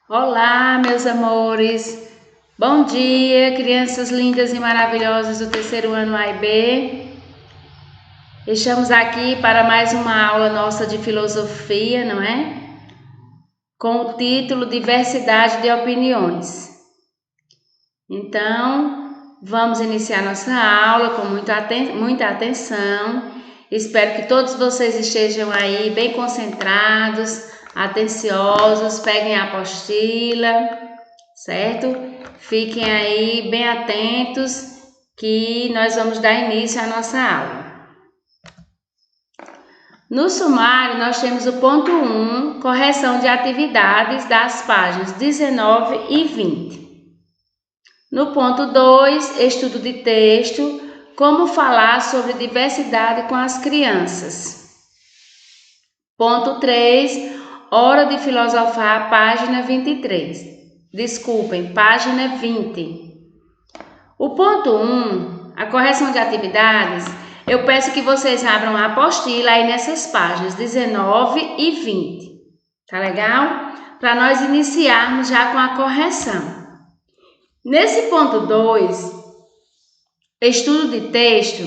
Olá, meus amores! Bom dia, crianças lindas e maravilhosas do terceiro ano A e B. Estamos aqui para mais uma aula nossa de filosofia, não é? Com o título Diversidade de Opiniões. Então, vamos iniciar nossa aula com muita atenção. Espero que todos vocês estejam aí bem concentrados, atenciosos, peguem a apostila, certo? Fiquem aí bem atentos que nós vamos dar início à nossa aula. No sumário, nós temos o ponto 1, correção de atividades das páginas 19 e 20. No ponto 2, estudo de texto, como falar sobre diversidade com as crianças. Ponto 3, hora de filosofar, página 23. Desculpem, página 20. O ponto 1, a correção de atividades, eu peço que vocês abram a apostila aí nessas páginas 19 e 20. Tá legal? Para nós iniciarmos já com a correção. Nesse ponto 2, estudo de texto,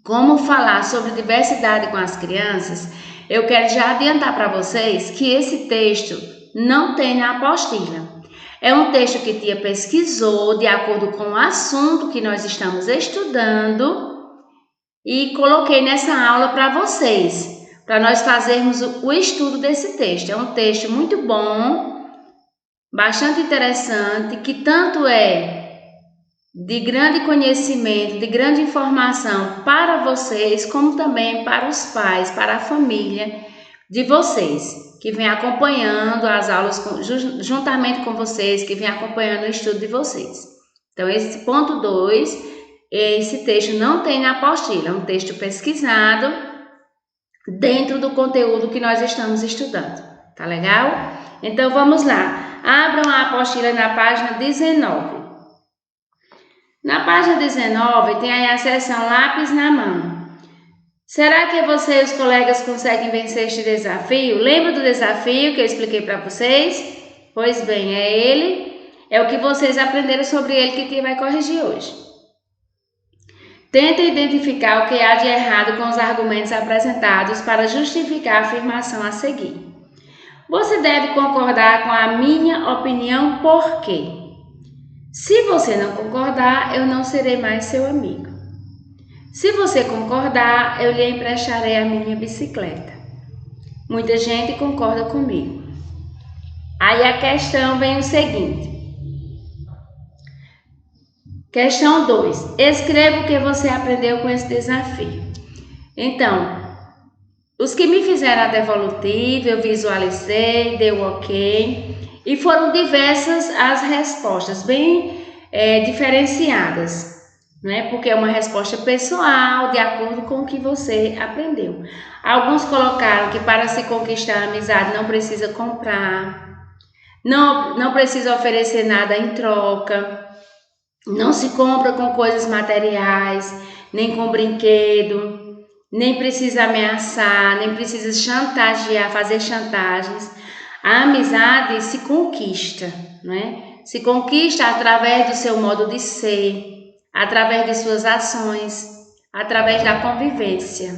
como falar sobre diversidade com as crianças, eu quero já adiantar para vocês que esse texto não tem na apostila. É um texto que Tia pesquisou de acordo com o assunto que nós estamos estudando e coloquei nessa aula para vocês, para nós fazermos o estudo desse texto. É um texto muito bom, bastante interessante, que tanto é de grande conhecimento, de grande informação para vocês, como também para os pais, para a família de vocês, que vem acompanhando as aulas juntamente com vocês, que vem acompanhando o estudo de vocês. Então, esse ponto 2, esse texto não tem na apostila, é um texto pesquisado dentro do conteúdo que nós estamos estudando, tá legal? Então, vamos lá. Abram a apostila na página 19. Na página 19 tem aí a seção lápis na mão. Será que você e os colegas conseguem vencer este desafio? Lembra do desafio que eu expliquei para vocês? Pois bem, é o que vocês aprenderam sobre ele que Tia vai corrigir hoje. Tenta identificar o que há de errado com os argumentos apresentados para justificar a afirmação a seguir. Você deve concordar com a minha opinião por quê? Se você não concordar, eu não serei mais seu amigo. Se você concordar, eu lhe emprestarei a minha bicicleta. Muita gente concorda comigo. Aí a questão vem o seguinte. Questão 2. Escreva o que você aprendeu com esse desafio. Então, os que me fizeram a devolutiva, eu visualizei, dei o ok. E foram diversas as respostas, bem diferenciadas, né? Porque é uma resposta pessoal, de acordo com o que você aprendeu. Alguns colocaram que para se conquistar a amizade não precisa comprar, não precisa oferecer nada em troca, não se compra com coisas materiais, nem com brinquedo, nem precisa ameaçar, nem precisa chantagear, fazer chantagens. A amizade se conquista, né? Se conquista através do seu modo de ser, através de suas ações, através da convivência.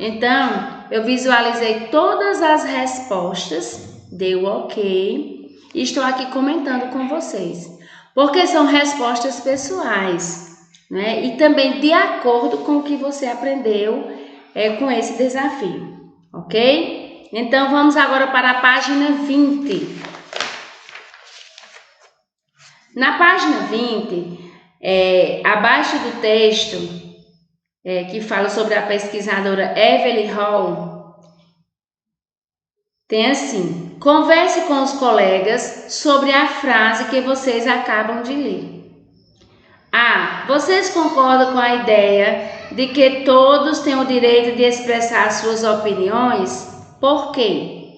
Então, eu visualizei todas as respostas, dei o ok e estou aqui comentando com vocês, porque são respostas pessoais, né? E também de acordo com o que você aprendeu com esse desafio, ok? Então, vamos agora para a página 20. Na página 20, abaixo do texto, que fala sobre a pesquisadora Evelyn Hall, tem assim: converse com os colegas sobre a frase que vocês acabam de ler. Vocês concordam com a ideia de que todos têm o direito de expressar suas opiniões? Por quê?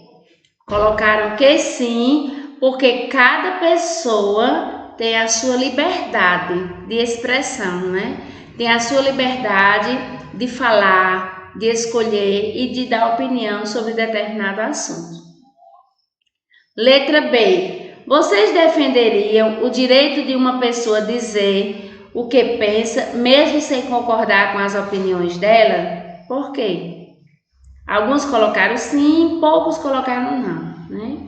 Colocaram que sim, porque cada pessoa tem a sua liberdade de expressão, né? Tem a sua liberdade de falar, de escolher e de dar opinião sobre determinado assunto. Letra B. Vocês defenderiam o direito de uma pessoa dizer o que pensa, mesmo sem concordar com as opiniões dela? Por quê? Alguns colocaram sim, poucos colocaram não, né?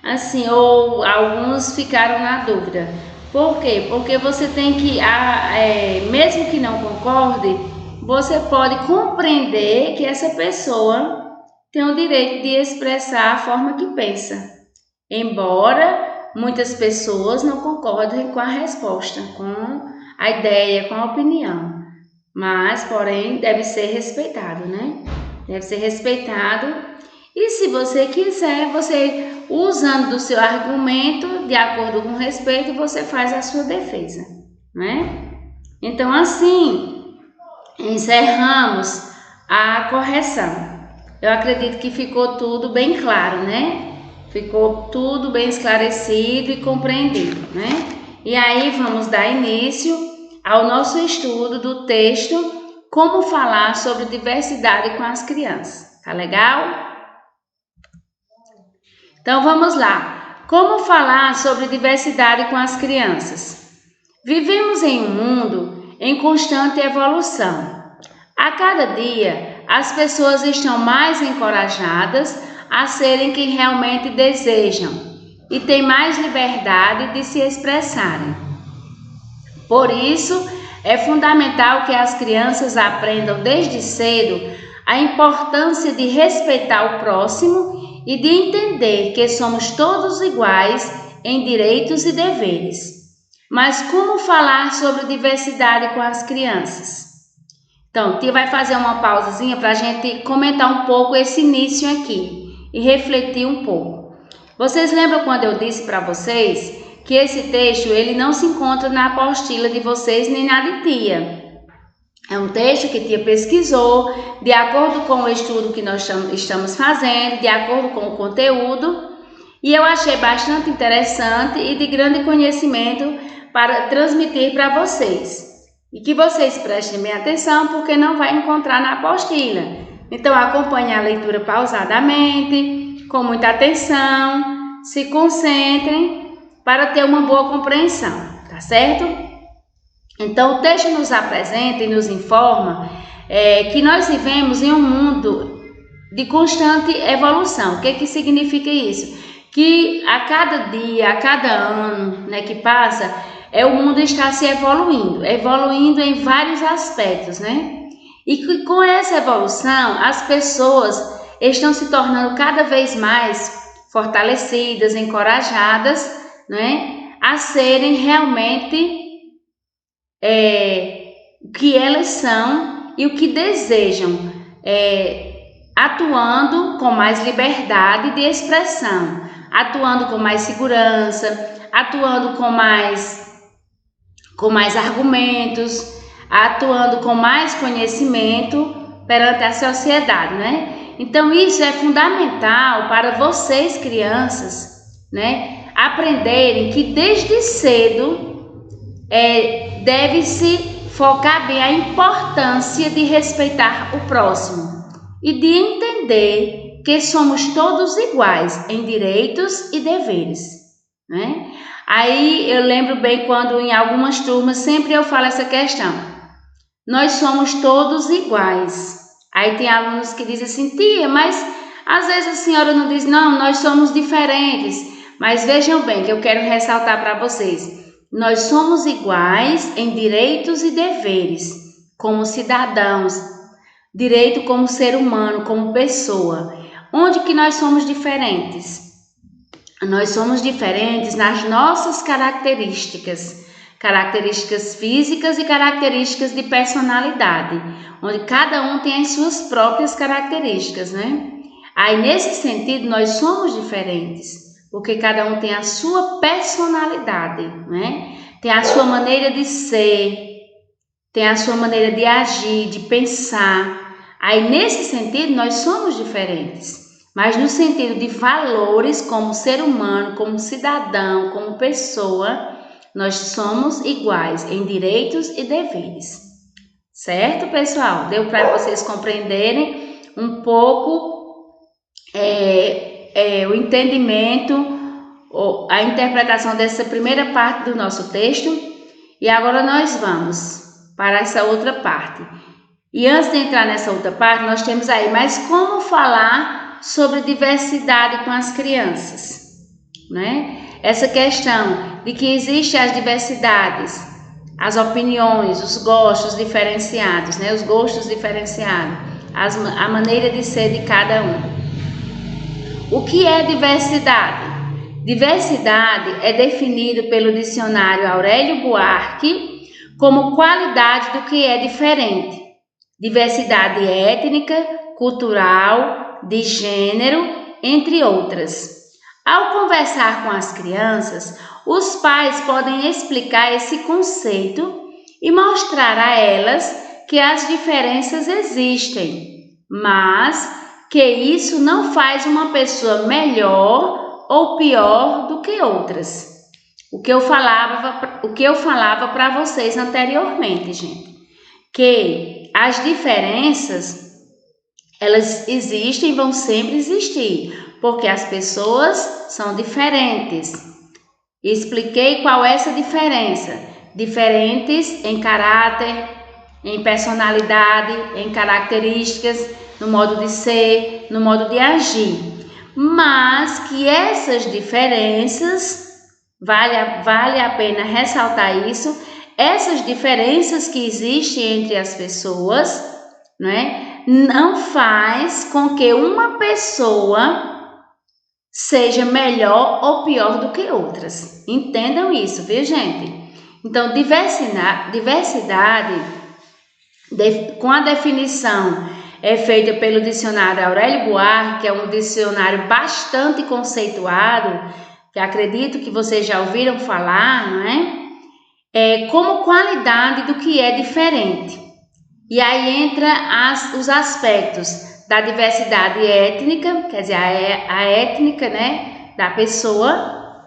Assim, ou alguns ficaram na dúvida. Por quê? Porque você tem que, mesmo que não concorde, você pode compreender que essa pessoa tem o direito de expressar a forma que pensa, embora muitas pessoas não concordem com a resposta, com a ideia, com a opinião. Mas, porém, deve ser respeitado, né? Deve ser respeitado. E se você quiser, você usando do seu argumento, de acordo com o respeito, você faz a sua defesa, né? Então, assim, encerramos a correção. Eu acredito que ficou tudo bem claro, né? Ficou tudo bem esclarecido e compreendido, né? E aí vamos dar início ao nosso estudo do texto Como falar sobre diversidade com as crianças. Tá legal? Então vamos lá. Como falar sobre diversidade com as crianças? Vivemos em um mundo em constante evolução. A cada dia, as pessoas estão mais encorajadas a serem quem realmente desejam e têm mais liberdade de se expressarem. Por isso, é fundamental que as crianças aprendam desde cedo a importância de respeitar o próximo e de entender que somos todos iguais em direitos e deveres. Mas como falar sobre diversidade com as crianças? Então, tia vai fazer uma pausazinha para a gente comentar um pouco esse início aqui e refletir um pouco. Vocês lembram quando eu disse para vocês que esse texto ele não se encontra na apostila de vocês nem na de tia? É um texto que tia pesquisou de acordo com o estudo que nós estamos fazendo, de acordo com o conteúdo, e eu achei bastante interessante e de grande conhecimento para transmitir para vocês. E que vocês prestem bem atenção, porque não vai encontrar na apostila. Então, acompanhe a leitura pausadamente, com muita atenção, se concentrem para ter uma boa compreensão, tá certo? Então, o texto nos apresenta e nos informa que nós vivemos em um mundo de constante evolução. O que significa isso? Que a cada dia, a cada ano, né, que passa, o mundo está se evoluindo em vários aspectos, né? E que com essa evolução, as pessoas estão se tornando cada vez mais fortalecidas, encorajadas, né, a serem realmente o que elas são e o que desejam, atuando com mais liberdade de expressão, atuando com mais segurança, atuando com mais argumentos, atuando com mais conhecimento perante a sociedade, né? Então isso é fundamental para vocês crianças, né, aprenderem que desde cedo deve-se focar bem a importância de respeitar o próximo e de entender que somos todos iguais em direitos e deveres, né? Aí eu lembro bem quando em algumas turmas sempre eu falo essa questão. Nós somos todos iguais. Aí tem alunos que dizem assim, tia, mas às vezes a senhora não diz, não, nós somos diferentes. Mas vejam bem que eu quero ressaltar para vocês. Nós somos iguais em direitos e deveres, como cidadãos, direito como ser humano, como pessoa. Onde que nós somos diferentes? Nós somos diferentes nas nossas características físicas e características de personalidade, onde cada um tem as suas próprias características, né? Aí, nesse sentido, nós somos diferentes, porque cada um tem a sua personalidade, né? Tem a sua maneira de ser, tem a sua maneira de agir, de pensar. Aí, nesse sentido, nós somos diferentes. Mas no sentido de valores como ser humano, como cidadão, como pessoa, nós somos iguais em direitos e deveres. Certo, pessoal? Deu para vocês compreenderem um pouco o entendimento a interpretação dessa primeira parte do nosso texto. E agora nós vamos para essa outra parte. E antes de entrar nessa outra parte, nós temos aí, mas como falar sobre diversidade com as crianças, né? Essa questão de que existem as diversidades, as opiniões, os gostos diferenciados, né? Os gostos diferenciados, a maneira de ser de cada um. O que é diversidade? Diversidade é definido pelo dicionário Aurélio Buarque como qualidade do que é diferente. Diversidade étnica, cultural, de gênero, entre outras. Ao conversar com as crianças, os pais podem explicar esse conceito e mostrar a elas que as diferenças existem, mas que isso não faz uma pessoa melhor ou pior do que outras. O que eu falava para vocês anteriormente, gente, que as diferenças, elas existem, vão sempre existir, porque as pessoas são diferentes. Expliquei qual é essa diferença. Diferentes em caráter, em personalidade, em características, no modo de ser, no modo de agir. Mas que essas diferenças, vale a pena ressaltar isso, essas diferenças que existem entre as pessoas, né, não faz com que uma pessoa seja melhor ou pior do que outras. Entendam isso, viu, gente? Então, diversidade com a definição feita pelo dicionário Aurélio Buarque, que é um dicionário bastante conceituado, que acredito que vocês já ouviram falar, não é? Como qualidade do que é diferente. E aí entra os aspectos da diversidade étnica, quer dizer, a étnica, né, da pessoa,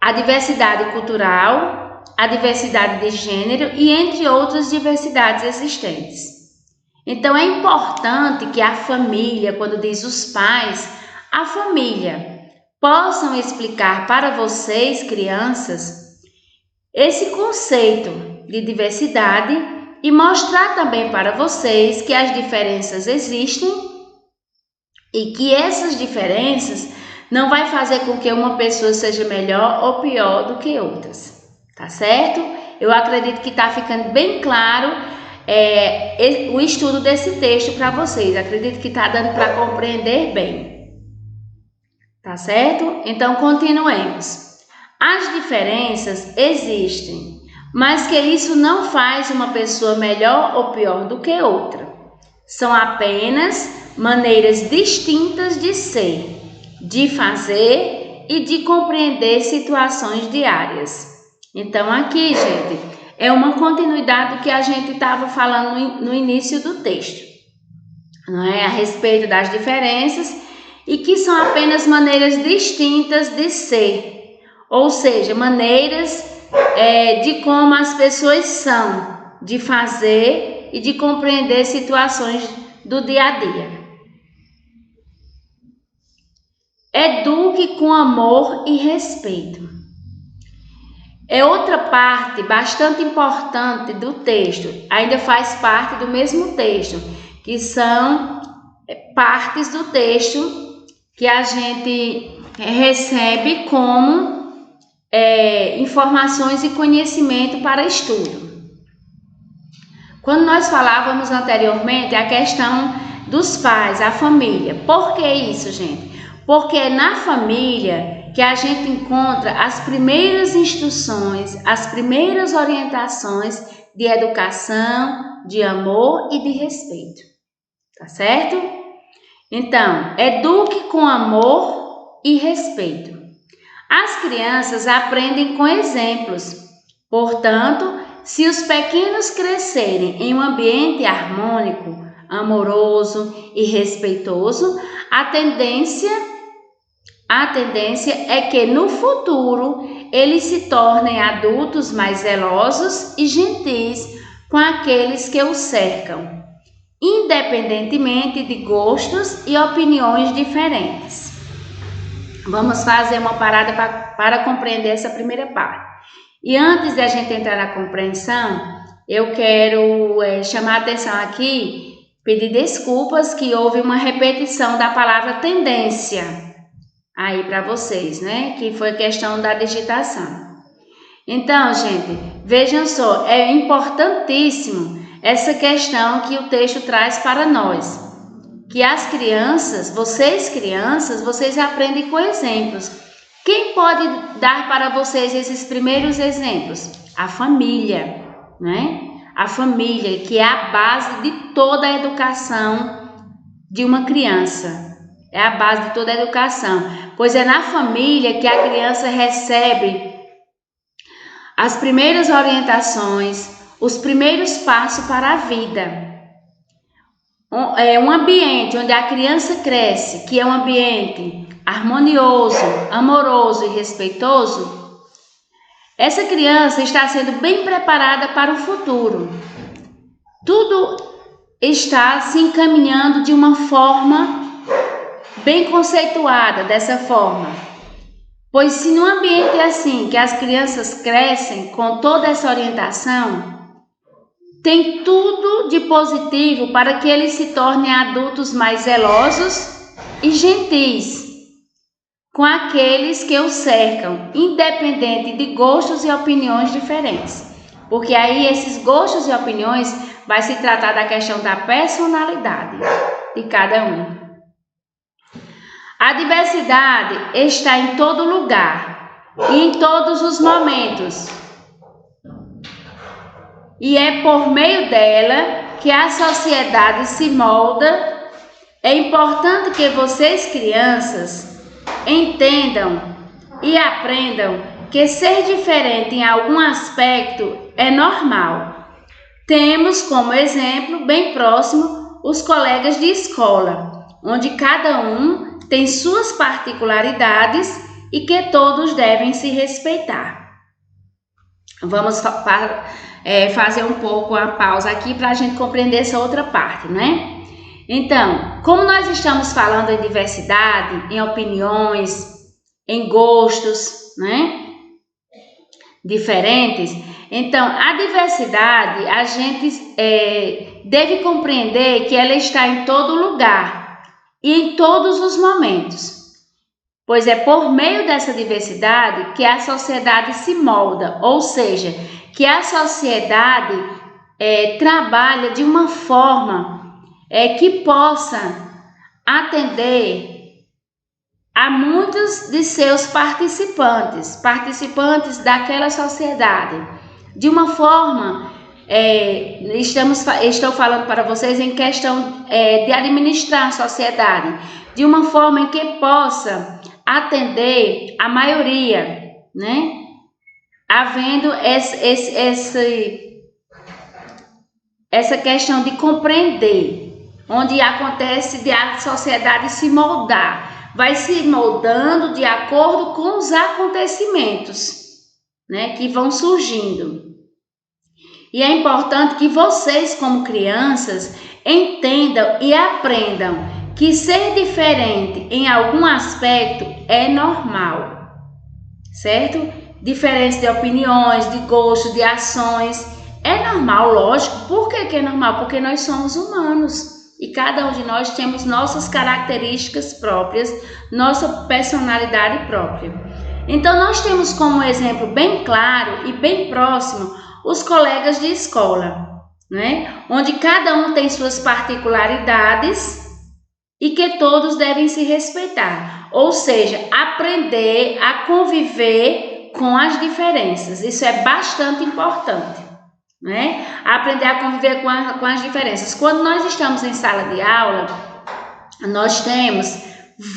a diversidade cultural, a diversidade de gênero e entre outras diversidades existentes. Então, é importante que a família, quando diz os pais, a família, possam explicar para vocês, crianças, esse conceito de diversidade e mostrar também para vocês que as diferenças existem e que essas diferenças não vai fazer com que uma pessoa seja melhor ou pior do que outras, tá certo? Eu acredito que está ficando bem claro o estudo desse texto para vocês. Acredito que está dando para compreender bem. Tá certo? Então, continuemos. As diferenças existem, mas que isso não faz uma pessoa melhor ou pior do que outra. São apenas maneiras distintas de ser, de fazer e de compreender situações diárias. Então, aqui, gente, é uma continuidade do que a gente estava falando no início do texto, não é? A respeito das diferenças e que são apenas maneiras distintas de ser, ou seja, maneiras de como as pessoas são, de fazer e de compreender situações do dia a dia. Eduque com amor e respeito. É outra parte bastante importante do texto, ainda faz parte do mesmo texto, que são partes do texto que a gente recebe como informações e conhecimento para estudo. Quando nós falávamos anteriormente a questão dos pais, a família. Por que isso, gente? Porque é na família que a gente encontra as primeiras instruções, as primeiras orientações de educação, de amor e de respeito. Tá certo? Então, eduque com amor e respeito. As crianças aprendem com exemplos. Portanto, se os pequenos crescerem em um ambiente harmônico, amoroso e respeitoso, a tendência é que no futuro eles se tornem adultos mais zelosos e gentis com aqueles que os cercam, independentemente de gostos e opiniões diferentes. Vamos fazer uma parada para compreender essa primeira parte. E antes de a gente entrar na compreensão, eu quero chamar a atenção aqui, pedir desculpas que houve uma repetição da palavra tendência aí para vocês, né? Que foi questão da digitação. Então, gente, vejam só, é importantíssimo essa questão que o texto traz para nós. Que as crianças, vocês aprendem com exemplos. Quem pode dar para vocês esses primeiros exemplos? A família, né? A família, que é a base de toda a educação de uma criança. É a base de toda a educação, pois é na família que a criança recebe as primeiras orientações, os primeiros passos para a vida. É um ambiente onde a criança cresce, que é um ambiente harmonioso, amoroso e respeitoso, essa criança está sendo bem preparada para o futuro. Tudo está se encaminhando de uma forma bem conceituada, dessa forma. Pois se no ambiente é assim, que as crianças crescem com toda essa orientação, tem tudo de positivo para que eles se tornem adultos mais zelosos e gentis com aqueles que o cercam, independente de gostos e opiniões diferentes. Porque aí esses gostos e opiniões vai se tratar da questão da personalidade de cada um. A diversidade está em todo lugar e em todos os momentos. E é por meio dela que a sociedade se molda. É importante que vocês, crianças, entendam e aprendam que ser diferente em algum aspecto é normal. Temos como exemplo bem próximo os colegas de escola, onde cada um tem suas particularidades e que todos devem se respeitar. Vamos fazer um pouco a pausa aqui para a gente compreender essa outra parte, né? Então, como nós estamos falando em diversidade, em opiniões, em gostos, né? Diferentes, então a diversidade a gente deve compreender que ela está em todo lugar e em todos os momentos, pois é por meio dessa diversidade que a sociedade se molda, ou seja, que a sociedade trabalha de uma forma que possa atender a muitos de seus participantes daquela sociedade. De uma forma, estou falando para vocês em questão de administrar a sociedade, de uma forma em que possa atender a maioria, né? Havendo essa questão de compreender, onde acontece de a sociedade se moldar, vai se moldando de acordo com os acontecimentos, né, que vão surgindo. E é importante que vocês, como crianças, entendam e aprendam que ser diferente em algum aspecto é normal, certo? Diferença de opiniões, de gostos, de ações, é normal, lógico. Por que é normal? Porque nós somos humanos e cada um de nós temos nossas características próprias, nossa personalidade própria. Então, nós temos como exemplo bem claro e bem próximo os colegas de escola, né? Onde cada um tem suas particularidades e que todos devem se respeitar, ou seja, aprender a conviver com as diferenças. Isso é bastante importante, né? Aprender a conviver com as diferenças. Quando nós estamos em sala de aula, nós temos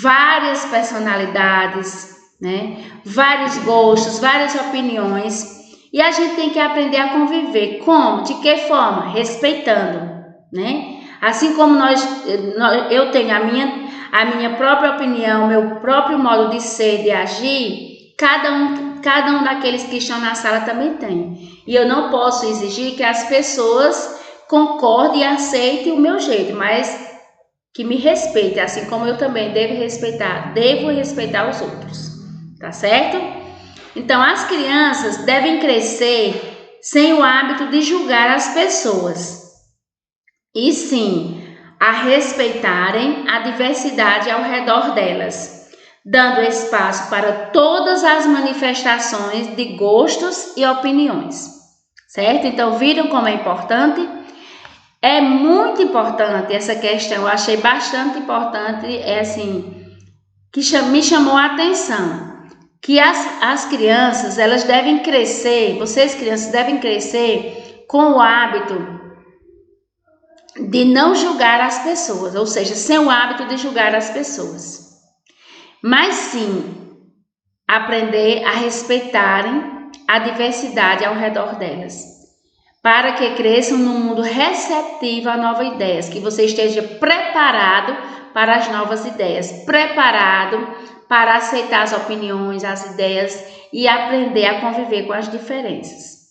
várias personalidades, né? Vários gostos, várias opiniões, e a gente tem que aprender a conviver. Como? De que forma? Respeitando, né? Assim como eu tenho a minha própria opinião, meu próprio modo de ser, de agir, cada um daqueles que estão na sala também tem. E eu não posso exigir que as pessoas concordem e aceitem o meu jeito, mas que me respeite, assim como eu também devo respeitar os outros, tá certo? Então, as crianças devem crescer sem o hábito de julgar as pessoas, e sim a respeitarem a diversidade ao redor delas, dando espaço para todas as manifestações de gostos e opiniões, certo? Então, viram como é importante? É muito importante essa questão, eu achei bastante importante, que me chamou a atenção, que as crianças, elas devem crescer, vocês crianças devem crescer com o hábito de não julgar as pessoas, ou seja, sem o hábito de julgar as pessoas, mas sim aprender a respeitarem a diversidade ao redor delas, para que cresçam num mundo receptivo a novas ideias, que você esteja preparado para as novas ideias, preparado para aceitar as opiniões, as ideias e aprender a conviver com as diferenças,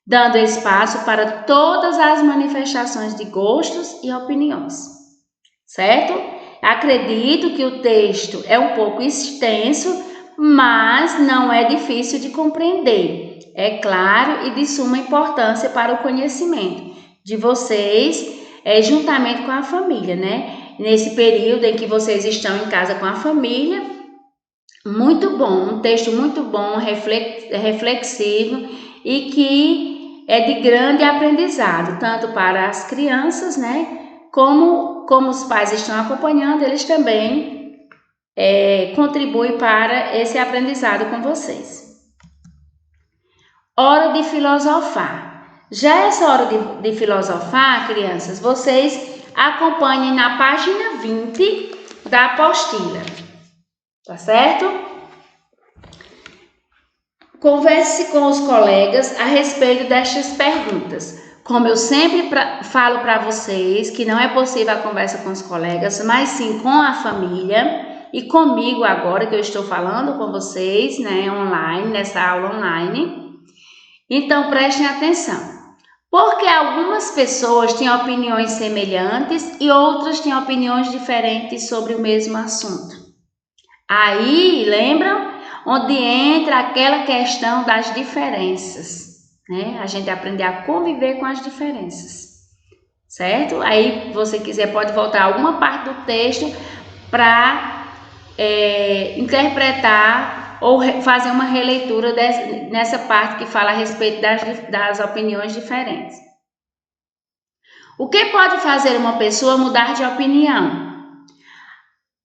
dando espaço para todas as manifestações de gostos e opiniões, certo? Acredito que o texto é um pouco extenso, mas não é difícil de compreender. É claro e de suma importância para o conhecimento de vocês, juntamente com a família, né? Nesse período em que vocês estão em casa com a família, muito bom, um texto muito bom, reflexivo e que é de grande aprendizado, tanto para as crianças, né? Como os pais estão acompanhando, eles também contribuem para esse aprendizado com vocês. Hora de filosofar. Já essa hora de filosofar, crianças, vocês acompanhem na página 20 da apostila, tá certo? Converse com os colegas a respeito destas perguntas. Como eu sempre falo para vocês, que não é possível a conversa com os colegas, mas sim com a família e comigo agora, que eu estou falando com vocês, né, online, nessa aula online. Então, prestem atenção, porque algumas pessoas têm opiniões semelhantes e outras têm opiniões diferentes sobre o mesmo assunto. Aí, lembram? Onde entra aquela questão das diferenças, né? A gente aprender a conviver com as diferenças, certo? Aí, você quiser, pode voltar a alguma parte do texto para interpretar ou fazer uma releitura nessa parte que fala a respeito das opiniões diferentes. O que pode fazer uma pessoa mudar de opinião?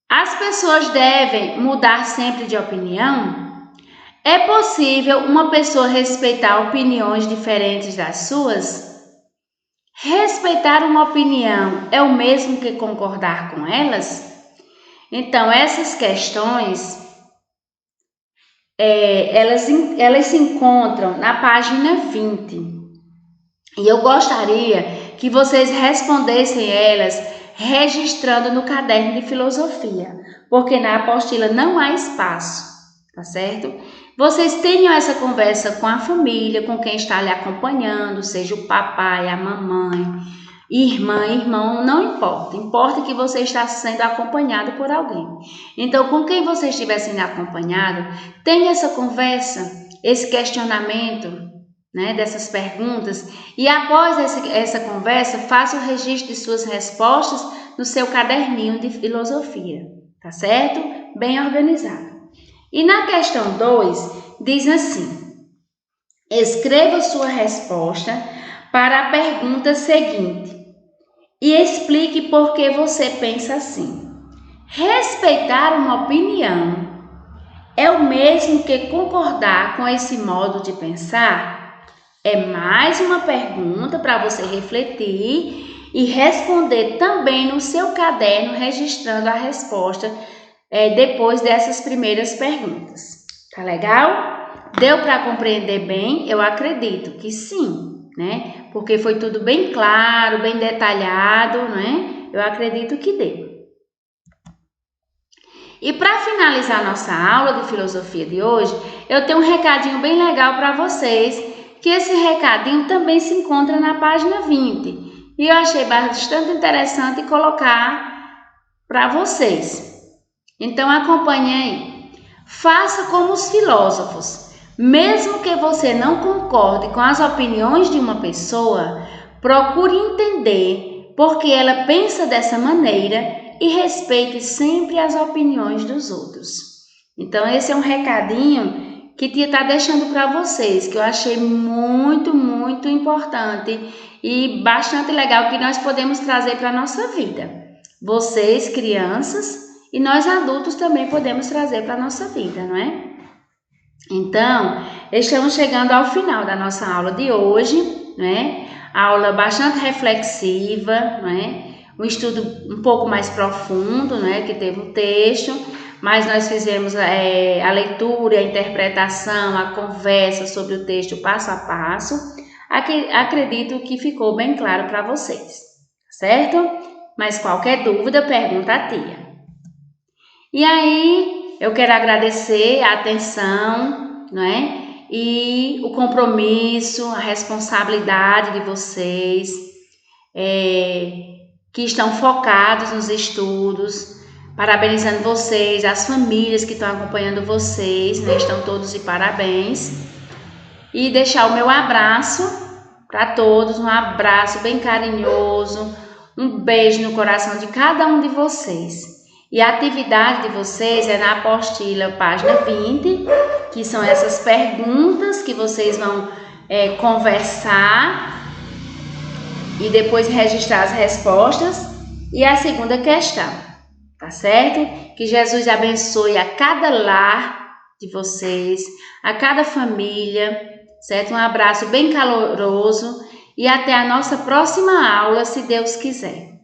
As pessoas devem mudar sempre de opinião? É possível uma pessoa respeitar opiniões diferentes das suas? Respeitar uma opinião é o mesmo que concordar com elas? Então, essas questões elas se encontram na página 20. E eu gostaria que vocês respondessem elas registrando no caderno de filosofia, porque na apostila não há espaço, tá certo? Vocês tenham essa conversa com a família, com quem está lhe acompanhando, seja o papai, a mamãe, irmã, irmão, não importa. Importa que você está sendo acompanhado por alguém. Então, com quem você estiver sendo acompanhado, tenha essa conversa, esse questionamento, né, dessas perguntas, e após essa conversa, faça o registro de suas respostas no seu caderninho de filosofia, tá certo? Bem organizado. E na questão 2, diz assim: escreva sua resposta para a pergunta seguinte e explique por que você pensa assim. Respeitar uma opinião é o mesmo que concordar com esse modo de pensar? É mais uma pergunta para você refletir e responder também no seu caderno, registrando a resposta depois dessas primeiras perguntas. Tá legal? Deu para compreender bem? Eu acredito que sim, né? Porque foi tudo bem claro, bem detalhado, né? Eu acredito que deu. E para finalizar nossa aula de filosofia de hoje, eu tenho um recadinho bem legal para vocês, que esse recadinho também se encontra na página 20. E eu achei bastante interessante colocar para vocês. Então acompanhe aí. Faça como os filósofos. Mesmo que você não concorde com as opiniões de uma pessoa, procure entender por que ela pensa dessa maneira e respeite sempre as opiniões dos outros. Então esse é um recadinho que tia está deixando para vocês, que eu achei muito, muito importante e bastante legal que nós podemos trazer para a nossa vida. Vocês, crianças, e nós adultos também podemos trazer para a nossa vida, não é? Então, estamos chegando ao final da nossa aula de hoje, né? Aula bastante reflexiva, né? Um estudo um pouco mais profundo, né? Que teve um texto, mas nós fizemos a leitura, a interpretação, a conversa sobre o texto passo a passo. Acredito que ficou bem claro para vocês, certo? Mas qualquer dúvida, pergunta à tia. E aí, eu quero agradecer a atenção, né? E o compromisso, a responsabilidade de vocês, que estão focados nos estudos. Parabenizando vocês, as famílias que estão acompanhando vocês, né? Estão todos de parabéns. E deixar o meu abraço para todos, um abraço bem carinhoso, um beijo no coração de cada um de vocês. E a atividade de vocês é na apostila, página 20, que são essas perguntas que vocês vão conversar e depois registrar as respostas. E a segunda questão, tá certo? Que Jesus abençoe a cada lar de vocês, a cada família, certo? Um abraço bem caloroso e até a nossa próxima aula, se Deus quiser.